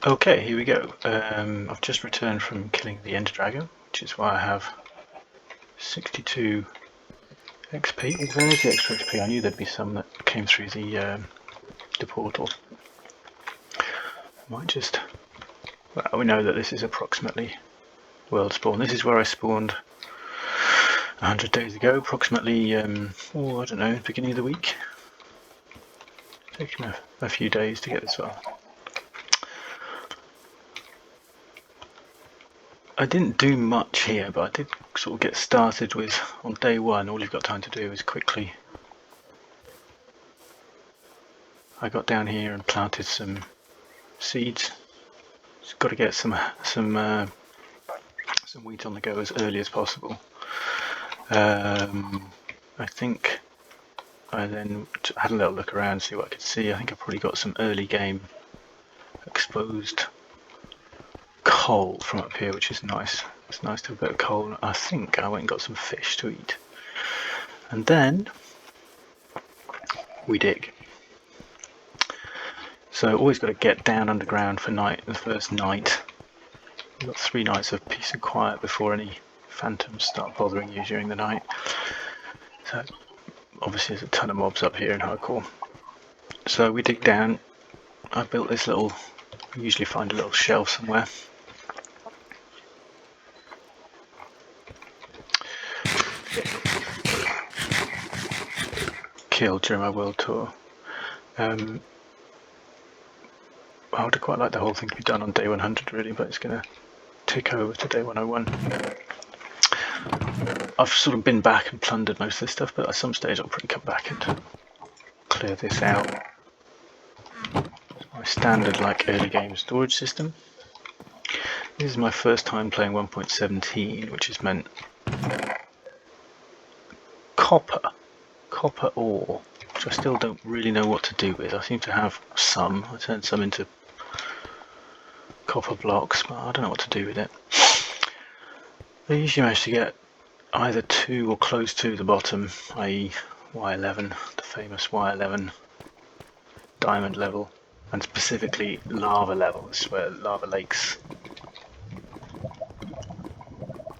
Okay, here we go. I've just returned from killing the Ender Dragon, which is why I have 62 XP. There's the extra XP. I knew there'd be some that came through the portal. Might just... Well, we know that this is approximately world spawn. This is where I spawned 100 days ago, approximately, I don't know, beginning of the week. Taking a few days to get this far. I didn't do much here, but I did sort of get started with, on day one, all you've got time to do is quickly... I got down here and planted some seeds. Just got to get some wheat on the go as early as possible. I think I then had a little look around, see what I could see. I think I probably got some early game exposed coal from up here, which is nice. It's nice to have a bit of coal. I think I went and got some fish to eat. And then we dig. So always got to get down underground for the first night. We've got 3 nights of peace and quiet before any phantoms start bothering you during the night. So obviously there's a ton of mobs up here in hardcore. So we dig down. I built this little, I usually find a little shelf somewhere. Killed during my world tour. I would quite like the whole thing to be done on day 100 really, but it's going to tick over to day 101. I've sort of been back and plundered most of this stuff, but at some stage I'll probably come back and clear this out. It's my standard early game storage system. This is my first time playing 1.17, which has meant copper ore, which I still don't really know what to do with. I seem to have some. I turned some into copper blocks, but I don't know what to do with it. I usually manage to get either to or close to the bottom, i.e. Y11, the famous Y11 diamond level, and specifically lava levels, where lava lakes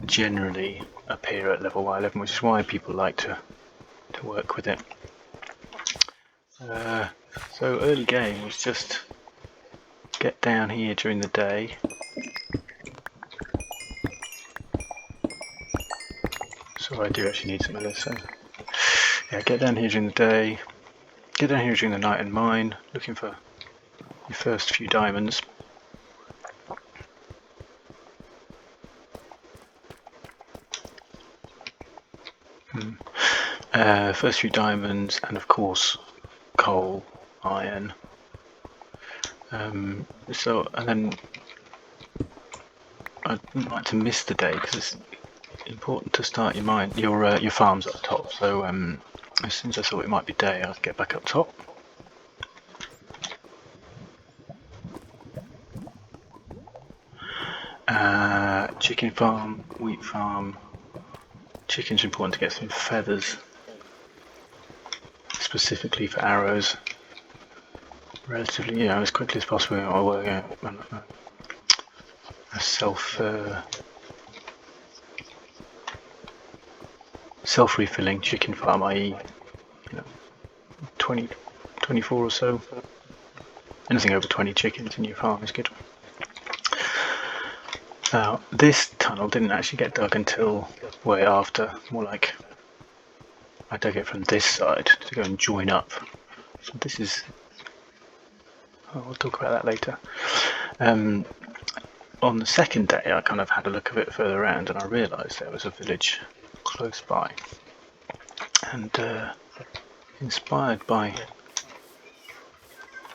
generally appear at level Y11, which is why people like to work with it. So early game was just get down here during the day. So I do actually need some of this. So yeah, get down here during the day, get down here during the night and mine, looking for your first few diamonds. First few diamonds, and of course coal, iron. And then I don't like to miss the day because it's important to start your farms up top. So as soon as I thought it might be day, I'd get back up top. Chicken farm, wheat farm. Chicken's important to get some feathers, specifically for arrows. Relatively, as quickly as possible. I'll work out a self-refilling chicken farm, i.e. 20, 24 or so. Anything over 20 chickens in your farm is good. Now, this tunnel didn't actually get dug until way after, more like I dug it from this side to go and join up. So this is, we'll talk about that later. On the second day I kind of had a look a bit further around and I realised there was a village close by, and inspired by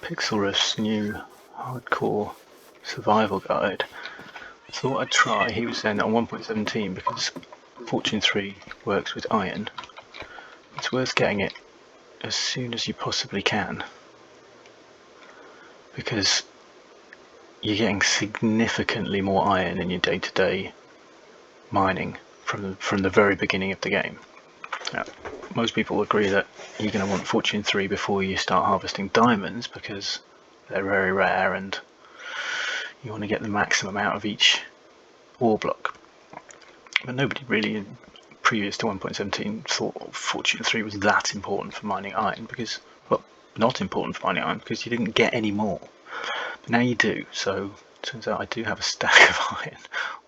Pixelriff's new hardcore survival guide, thought I'd try. He was saying that on 1.17, because Fortune 3 works with iron, it's worth getting it as soon as you possibly can, because you're getting significantly more iron in your day-to-day mining from the very beginning of the game. Now, most people agree that you're going to want Fortune 3 before you start harvesting diamonds, because they're very rare and You want to get the maximum out of each ore block. But nobody really, previous to 1.17, thought Fortune 3 was that important for mining iron, because, well, not important for mining iron, because you didn't get any more. But now you do, so it turns out I do have a stack of iron,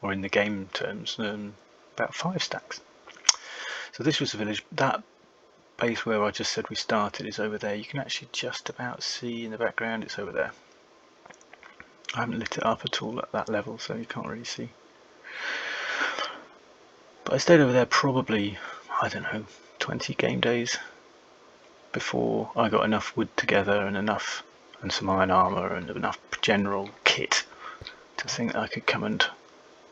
or in the game terms, about 5 stacks. So this was the village. That base where I just said we started is over there. You can actually just about see in the background, it's over there. I haven't lit it up at all at that level, so you can't really see. But I stayed over there probably, I don't know, 20 game days before I got enough wood together and some iron armour and enough general kit to think that I could come and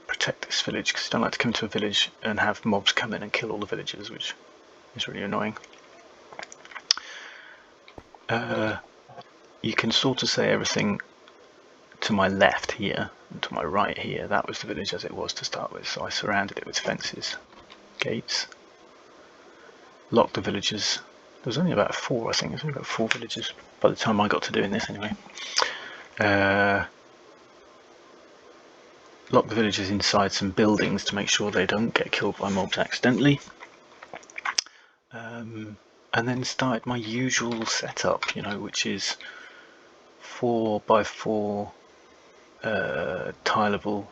protect this village, because I don't like to come into a village and have mobs come in and kill all the villagers, which is really annoying. You can sort of say everything to my left here and to my right here. That was the village as it was to start with, so I surrounded it with fences, gates, locked the villages. There was only about 4, I think. There was only about 4 villages by the time I got to doing this anyway. Lock the villagers inside some buildings to make sure they don't get killed by mobs accidentally. And then started my usual setup, which is 4x4 tileable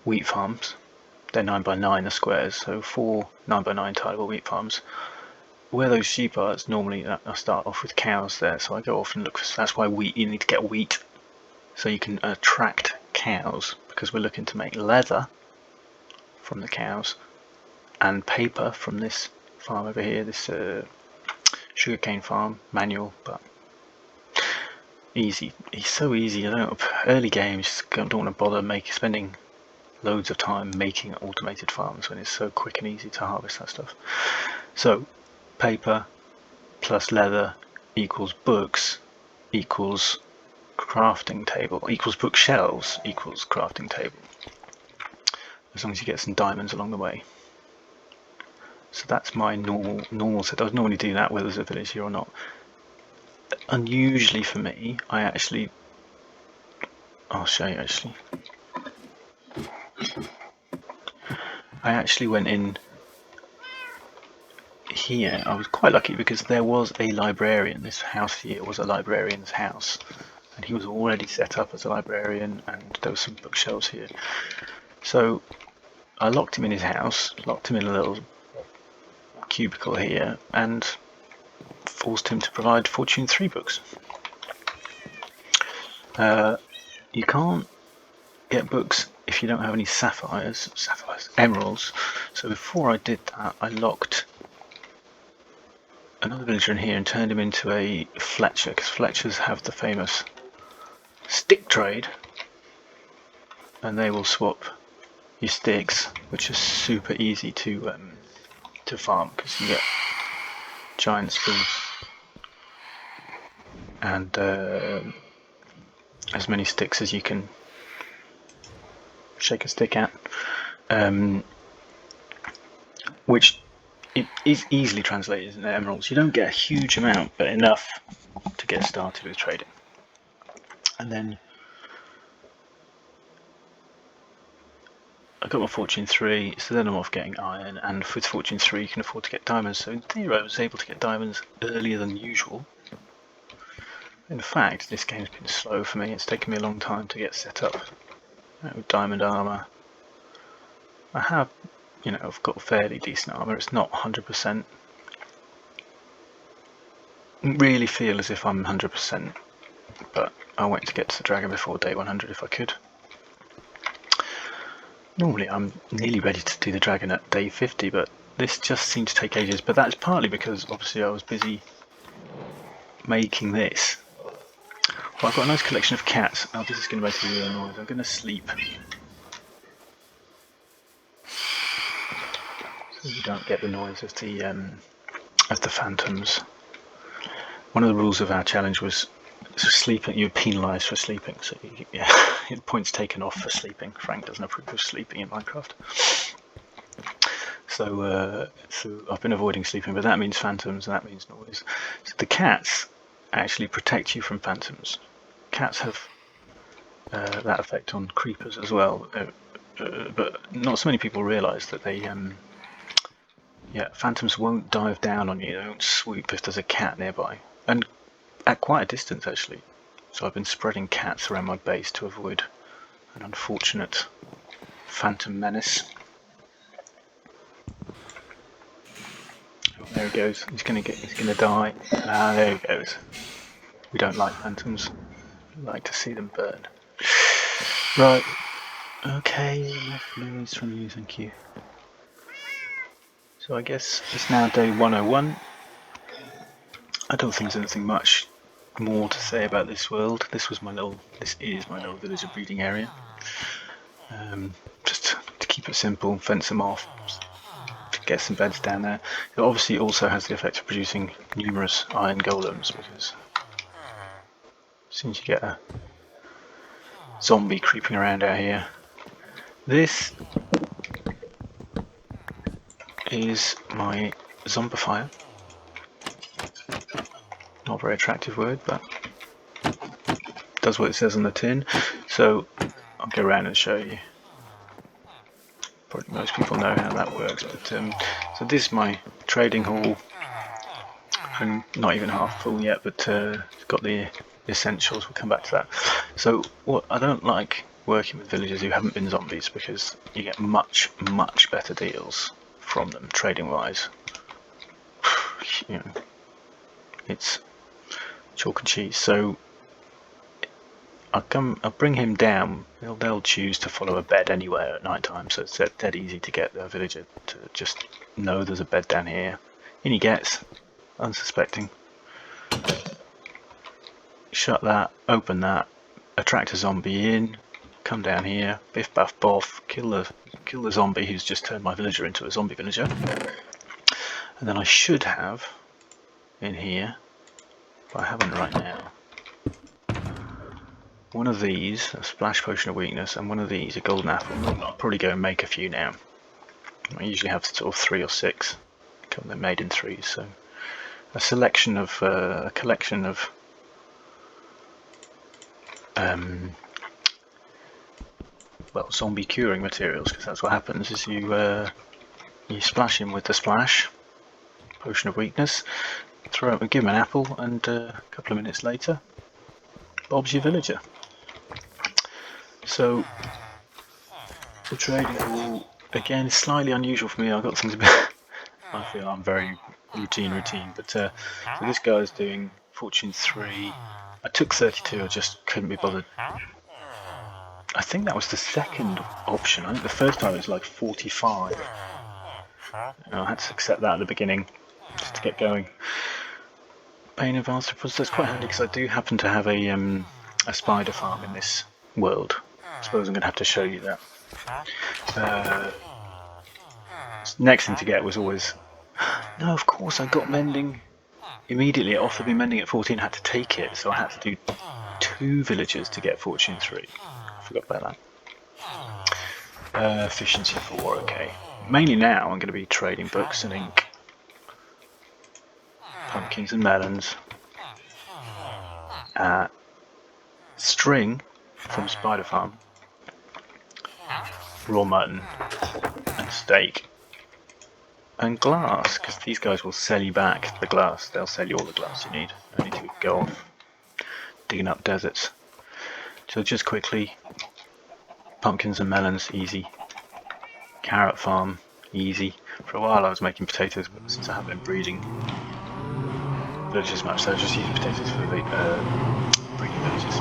wheat farms. They're 9x9 the squares, so 4 9x9 tileable wheat farms. Where those sheep are, it's normally I start off with cows there, so I go off and look for. That's why you need to get wheat, so you can attract cows, because we're looking to make leather from the cows and paper from this farm over here, this sugarcane farm, manual, but easy. It's so easy. Early games, don't want to bother spending loads of time making automated farms when it's so quick and easy to harvest that stuff. So paper plus leather equals books equals crafting table equals bookshelves equals crafting table, as long as you get some diamonds along the way. So that's my normal set. I would normally do that whether there's a village here or not. Unusually for me, I'll show you actually. I actually went in here. I was quite lucky because there was a librarian. This house here was a librarian's house, and he was already set up as a librarian, and there were some bookshelves here. So I locked him in his house, locked him in a little cubicle here, and forced him to provide Fortune 3 books. You can't get books if you don't have any emeralds. So before I did that, I locked another villager in here and turned him into a Fletcher, because Fletchers have the famous stick trade, and they will swap your sticks, which is super easy to farm, because you get giant spoons and as many sticks as you can shake a stick at, which it is easily translated into emeralds. You don't get a huge amount, but enough to get started with trading. And then I got my Fortune 3, so then I'm off getting iron, and with Fortune 3 you can afford to get diamonds, so in theory I was able to get diamonds earlier than usual. In fact, this game's been slow for me. It's taken me a long time to get set up with diamond armour. I have, I've got fairly decent armour. It's not 100%. Really feel as if I'm 100%, but I want to get to the dragon before day 100 if I could. Normally I'm nearly ready to do the dragon at day 50, but this just seemed to take ages. But that's partly because obviously I was busy making this. Well, I've got a nice collection of cats. Oh, this is going to make a real noise. I'm going to sleep, so you don't get the noise of the phantoms. One of the rules of our challenge was sleeping. You're penalised for sleeping, so points taken off for sleeping. Frank doesn't approve of sleeping in Minecraft. So I've been avoiding sleeping, but that means phantoms and that means noise. So the cats actually protect you from phantoms. Cats have that effect on creepers as well. But not so many people realise that they, phantoms won't dive down on you. They won't swoop if there's a cat nearby, and at quite a distance actually. So I've been spreading cats around my base to avoid an unfortunate phantom menace. Oh, there he goes. He's gonna die. Ah, there he goes. We don't like phantoms. We like to see them burn. Right. Okay, enough fluids from you, thank you. So I guess it's now day 101. I don't think there's anything much more to say about this world. This is my little villager breeding area. Just to keep it simple, fence them off, to get some beds down there. It obviously also has the effect of producing numerous iron golems, because as soon as you get a zombie creeping around out here. This is my zombifier. Not a very attractive word, but does what it says on the tin. So I'll go around and show you. Probably most people know how that works, but so this is my trading hall. I'm not even half full yet, but it's got the essentials. We'll come back to that. So what I don't like working with villagers who haven't been zombies, because you get much better deals from them trading wise. You know, it's chalk and cheese. So I'll bring him down. They'll choose to follow a bed anywhere at night time, so it's dead easy to get the villager to just know there's a bed down here. In he gets, unsuspecting. Shut that, open that, attract a zombie in, come down here, biff baff boff, kill the zombie who's just turned my villager into a zombie villager. And then I should have in here, but I haven't right now, one of these, a splash potion of weakness, and one of these, a golden apple. I'll probably go and make a few now. I usually have sort of 3 or 6. They're made in 3s, so a selection of a collection of well, zombie curing materials, because that's what happens. Is you splash him with the splash potion of weakness, throw him, give him an apple, and a couple of minutes later, Bob's your villager. So the trading hall, again, is slightly unusual for me. I've got things a bit. I feel I'm very routine, but so this guy's doing fortune 3. I took 32. I just couldn't be bothered. I think that was the second option. I think the first time it was like 45. And I had to accept that at the beginning just to get going. Paying advance deposits, that's quite handy, because I do happen to have a spider farm in this world. I suppose I'm going to have to show you that. Next thing to get was always... No, of course I got mending. Immediately it offered me mending at 14, I had to take it, so I had to do 2 villagers to get fortune 3. I forgot about that. Efficiency 4, okay. Mainly now I'm going to be trading books and ink. Pumpkins and melons. String from Spider Farm. Raw mutton and steak. And glass, because these guys will sell you back the glass. They'll sell you all the glass you need. I need to go off digging up deserts. So just quickly, pumpkins and melons, easy. Carrot farm, easy. For a while I was making potatoes, but since I haven't been breeding villagers much, so I was just using potatoes for the breeding villagers.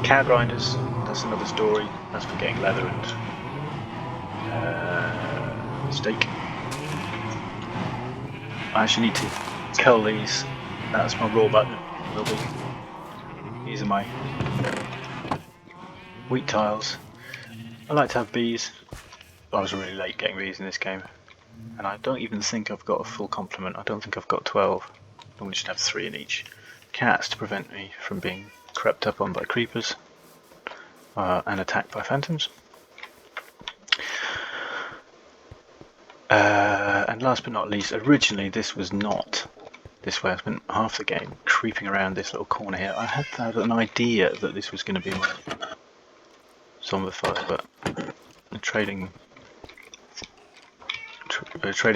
Cow grinders, that's another story. That's for getting leather and steak. I actually need to cull these. That's my raw button. These are my wheat tiles. I like to have bees. I was really late getting bees in this game, and I don't even think I've got a full complement. I don't think I've got 12. I normally should have 3 in each. Cats to prevent me from being crept up on by creepers and attacked by phantoms. And last but not least, originally this was not this way. I spent half the game creeping around this little corner here. I had an idea that this was going to be my zombified, but the trading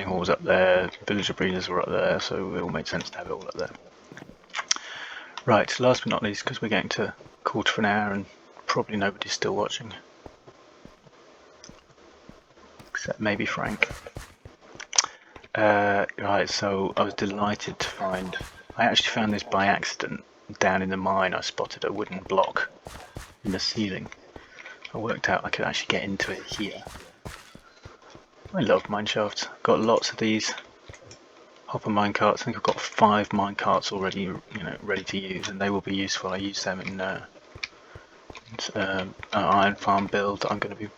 hall was up there, villager breeders were up there, so it all made sense to have it all up there. Right, last but not least, because we're getting to a quarter of an hour and probably nobody's still watching, except maybe Frank. Right, so I was delighted to find, I actually found this by accident down in the mine. I spotted a wooden block in the ceiling. I worked out I could actually get into it here. I love mine shafts. Got lots of these hopper mine carts. I think I've got 5 mine carts already, ready to use, and they will be useful. I use them in an iron farm build that I'm going to be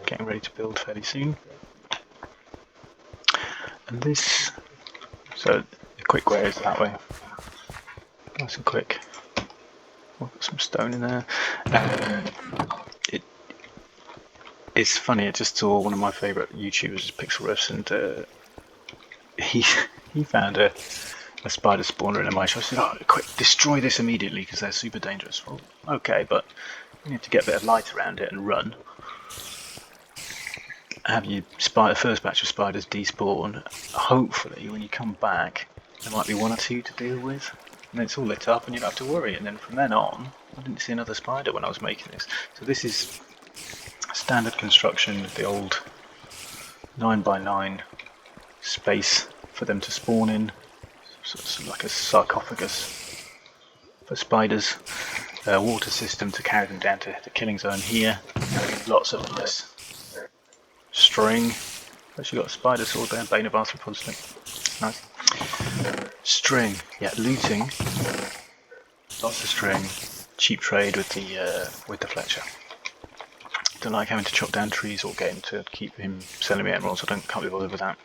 getting ready to build fairly soon. And this, so the quick way is that way. Nice and quick. I've got some stone in there. It's funny, I just saw one of my favourite YouTubers, Pixel Riffs, and he found a spider spawner in a mine shaft. I said, "Oh, quick, destroy this immediately because they're super dangerous." Well, okay, but you have to get a bit of light around it and run. Have your first batch of spiders despawn. Hopefully, when you come back, there might be 1 or 2 to deal with, and then it's all lit up and you don't have to worry. And then from then on, I didn't see another spider when I was making this. So this is standard construction, the old 9x9 space for them to spawn in, sort of like a sarcophagus for spiders. Water system to carry them down to the killing zone here. Lots of this string. Actually got a spider sword there, Bane of Arthropods. Nice. String, yeah, looting. Lots of string. Cheap trade with the Fletcher. Don't like having to chop down trees or get him to keep him selling me emeralds. Can't be bothered with that.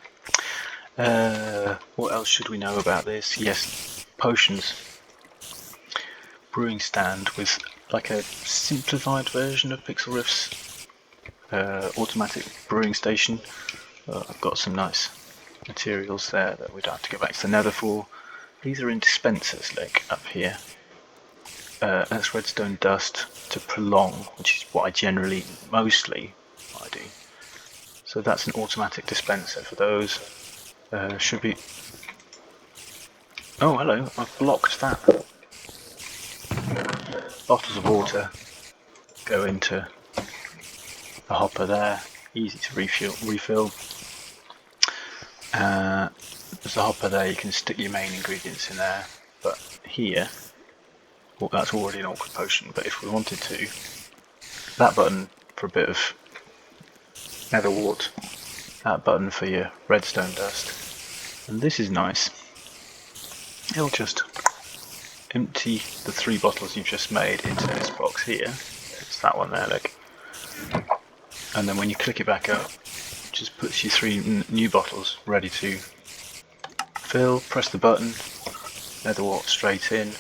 What else should we know about this? Yes, potions. Brewing stand with like a simplified version of Pixel Riff's automatic brewing station. I've got some nice materials there that we don't have to go back to the nether for. These are in dispensers, like up here. That's redstone dust to prolong, which is what I generally, mostly, I do. So that's an automatic dispenser for those. Should be... Oh, hello, I've blocked that. Bottles of water go into the hopper there, easy to refill. There's a hopper there, you can stick your main ingredients in there, but here, well, that's already an awkward potion, but if we wanted to, that button for a bit of nether wart, that button for your redstone dust, and this is nice. It'll just empty the 3 bottles you've just made into this box here. It's that one there, look. And then when you click it back up, it just puts you 3 new bottles ready to fill. Press the button, nether wart straight in.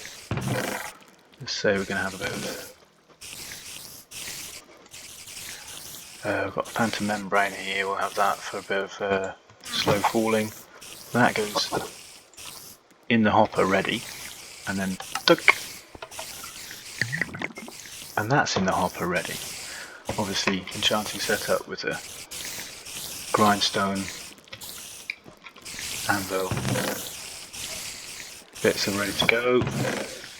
Let's say we're going to have a bit of... we've got phantom membrane here, we'll have that for a bit of slow falling. That goes in the hopper ready, and then duck, and that's in the hopper ready. Obviously enchanting setup with a grindstone, anvil, bits are ready to go.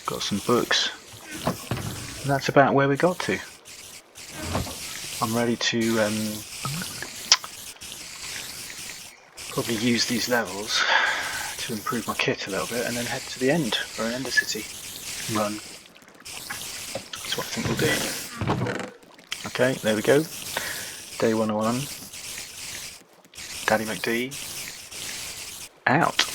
Got some books, and that's about where we got to. I'm ready to probably use these levels to improve my kit a little bit and then head to the end for an Ender City run. That's what I think we'll do. Okay, there we go. Day 101. Daddy McD out.